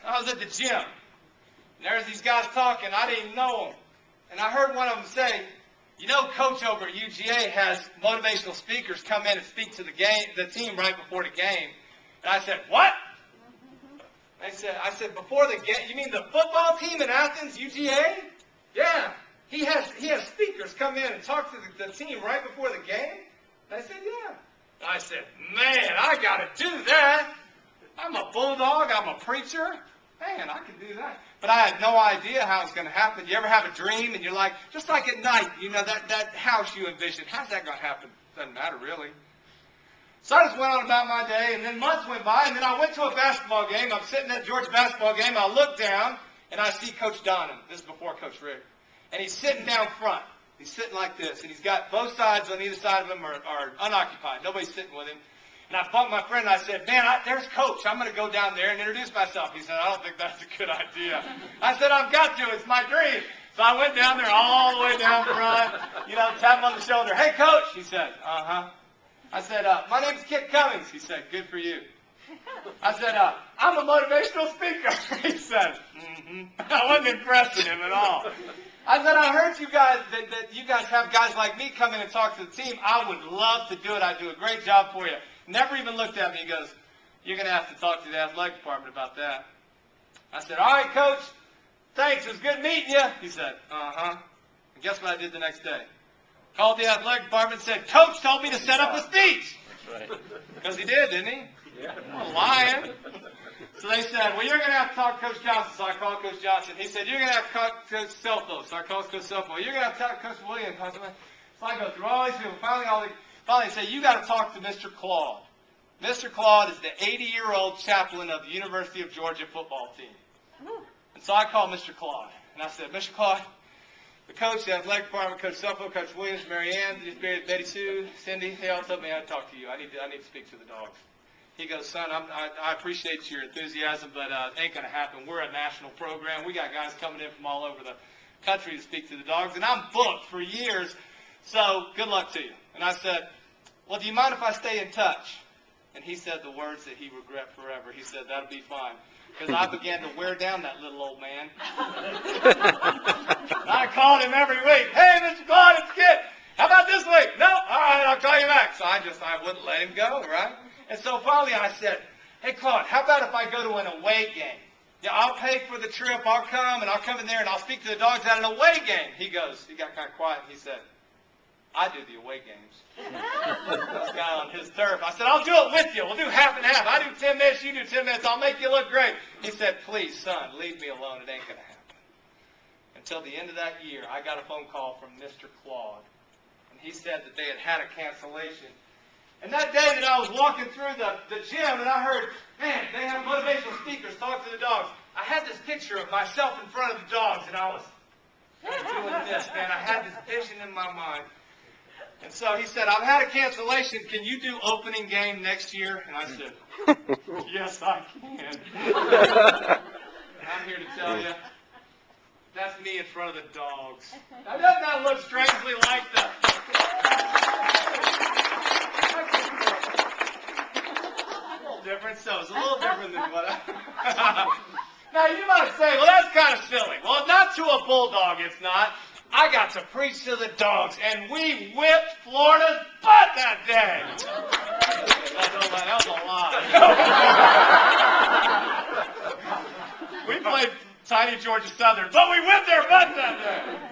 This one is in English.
I was at the gym, and there's these guys talking. I didn't even know them. And I heard one of them say, you know, Coach over at UGA has motivational speakers come in and speak to the team right before the game. And I said, what? I said, before the game, you mean the football team in Athens, UGA? Yeah. He has speakers come in and talk to the team right before the game? And I said, yeah. And I said, man, I got to do that. I'm a bulldog. I'm a preacher. Man, I can do that. But I had no idea how it's going to happen. You ever have a dream and you're like, just like at night, you know, that house you envision, how's that going to happen? Doesn't matter, really. So I just went on about my day, and then months went by, and then I went to a basketball game. I'm sitting at Georgia basketball game. I look down, and I see Coach Donham. This is before Coach Rick. And he's sitting down front. He's sitting like this, and he's got both sides on either side of him are unoccupied. Nobody's sitting with him. And I bumped my friend, and I said, man, there's Coach. I'm going to go down there and introduce myself. He said, I don't think that's a good idea. I said, I've got to. It's my dream. So I went down there all the way down front, you know, tap him on the shoulder. Hey, Coach. He said, uh-huh. I said, my name's Kit Cummings. He said, good for you. I said, I'm a motivational speaker. He said, mm-hmm. I wasn't impressing him at all. I said, I heard you guys, that you guys have guys like me come in and talk to the team. I would love to do it. I'd do a great job for you. Never even looked at me. He goes, you're going to have to talk to the athletic department about that. I said, all right, Coach. Thanks. It was good meeting you. He said, uh-huh. And guess what I did the next day? Called the athletic department and said, Coach told me to set up a speech. That's right. Because he did, didn't he? Yeah. I'm lying. So they said, well, you're going to have to talk to Coach Johnson. So I called Coach Johnson. He said, you're going to have to talk to Coach Selfo. So I called Coach Selfo. You're going to have to talk to Coach Williams. So I go through all these people. Finally they say, you got to talk to Mr. Claude. Mr. Claude is the 80-year-old chaplain of the University of Georgia football team. And so I called Mr. Claude. And I said, Mr. Claude, the coach, the athletic department, Coach Selfo, Coach Williams, Mary Ann, Betty Sue, Cindy, they all told me I'd talk to you. I need to speak to the dogs. He goes, son, I appreciate your enthusiasm, but it ain't going to happen. We're a national program. We got guys coming in from all over the country to speak to the dogs, and I'm booked for years, so good luck to you. And I said, well, do you mind if I stay in touch? And he said the words that he regret forever. He said, that'll be fine. Because I began to wear down that little old man. I called him every week. Hey, Mr. Claude, it's Kit. How about this week? No? All right, I'll call you back. So I wouldn't let him go, right? And so finally I said, hey, Claude, how about if I go to an away game? Yeah, I'll pay for the trip. I'll come in there, and I'll speak to the dogs at an away game. He got kind of quiet, and he said, I do the away games. This guy on his turf. I said, I'll do it with you. We'll do half and half. I do 10 minutes, you do 10 minutes. I'll make you look great. He said, please, son, leave me alone. It ain't going to happen. Until the end of that year, I got a phone call from Mr. Claude. And he said that they had a cancellation. And that day that I was walking through the gym and I heard, man, they have motivational speakers talk to the dogs. I had this picture of myself in front of the dogs, and I was doing this, man. I had this vision in my mind. And so he said, I've had a cancellation. Can you do opening game next year? And I said, yes, I can. And I'm here to tell you, that's me in front of the dogs. Now, doesn't that look strangely like the... A little different, so it's a little different than what I... Now, you might say, well, that's kind of silly. Well, not to a bulldog, it's not. I got to preach to the dogs, and we whipped Florida's butt that day. That was a lot. We played tiny Georgia Southern, but we whipped their butt that day.